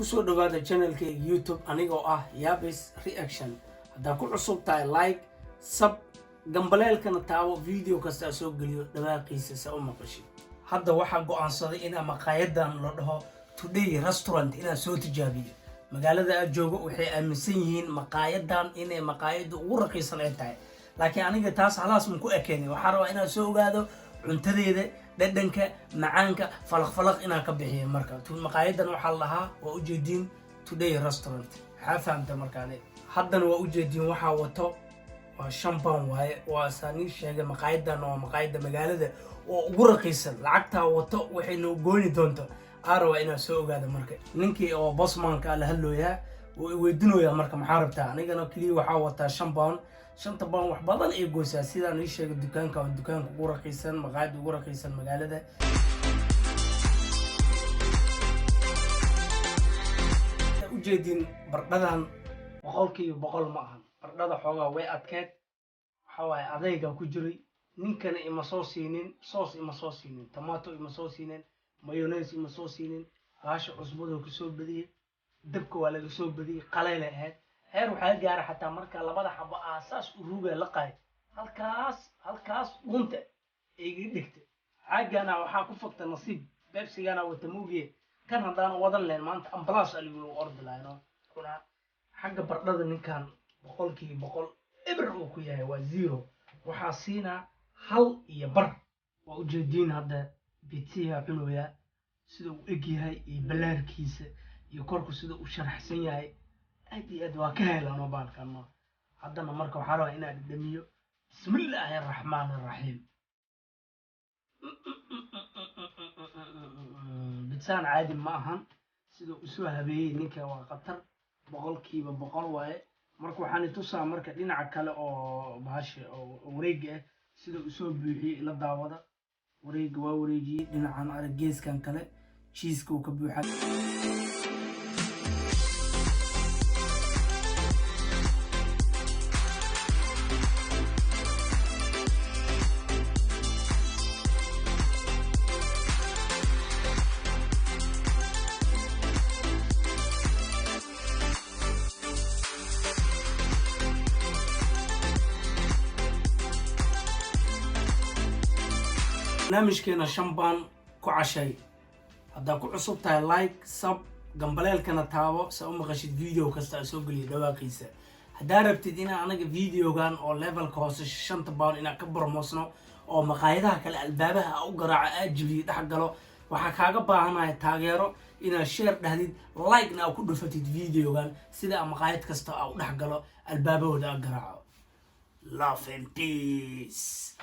kusoo dhawaada channelkayga YouTube anigoo ah Yabis Reaction. Haddii ku cusub tahay like, sub, gambaleelkana taawo video kasta soo geliyo dhawaaqiisa sa u maqashay. Hadda waxaan go'aansaday inaan maqaayadan la dhaho Today Restaurant inaan soo tijaabiyo. magaalada aad joogo waxay aaminsan yihiin maqaayadan inay maqaayadu ugu raqiisan ay tahay. laakiin aniga taas halaas ma ku ekeenay. waxaan rabaa inaan soo ogaado cuntadeeda, dhadhanka, macaanka, falaq inaan ka bixiyo marka. maqaayadan waxaa la dhahaa waa u jeedin Today Restaurant. waxaa fahamta markaan. haddana waa u jeedin waxaa wato waa champagne waaye. waa saani sheegay maqaayadan waa maqaayada magaalada oo ugu raqiisan. lacagta wato waxay noo gooni doonto. arawa inaan soo ogaado marka. ninkii oo bossmanka la hadlooyaa oo weydinooyaa marka maxaa rabtaa. anigana kaliya waxaa wataa champagne. 5 baan wax badan ay goosaa sidaan ii sheegay dukaanka ugu raqiisan, maqaayada ugu raqiisan magaalada. u jeedin bardhadan boqolkiiba boqol ma ahan. bardhada xoogaa way adkeed. waxa waaye adayga ku jiray. ninkana ima soo siinin sauce, ima soo siinin tomato, ima soo siinin mayonnaise, ima soo siinin gaasha cusbada ku soo badiyay. dabka waa laga soo badiyay qaleel ahayd. heer waxaa gaara xataa marka labada xabo aasaas u ruuga la qaay halkaas gunta iga dhigtay. caagana waxaa ku fogta nasiib. Pepsi-gana wata muugiye kan haddaan wadan leen maanta ambulance aligu ordi lahayn. kuna xagga bardhada ninkan boqolkiiba boqol eber uu ku yahay waa zero. waxaa siinaa 1 iyo bar. waa u jeedin hadda pizza cunooya sida uu eg yahay iyo balaarkiisa iyo korku sida uu sharaxsan yahay. aad waa ka helaan baalkan. haddana marka waxaa rabaa inaan dhamiyo. bismillahir rahmanir rahim. bidsaan caadi ma ahan sida uu soo habeeyay ninka. waa qatar boqolkiiba boqol waaye. marka waxaan tusaa marka dhinaca kale oo baasha oo wareega ah sida uu soo buuxiyay la daawada. wareega waa wareejiyay dhinacan arag geeskan kale cheese-ka uu ka buuxay. barnaamijkeena champagne ku cashay. haddaa ku cusub tahay like, sub, gambaleelkana taabo sa u maqashid video kasta soo geliyo dhawaaqiisa. haddaa rabtid inaan anaga videogan oo levelka hoose 5 pound inaan ka bormoosno oo maqaayadaha kale albaabaha u garaaco aad jibiyo dhex galo, waxaa kaaga baahanahay taageero inaad share dhahdid, like-na ku dhufatid videogan sida maqaayad kasta u dhex galo albaabahooda garaaco. Love and peace.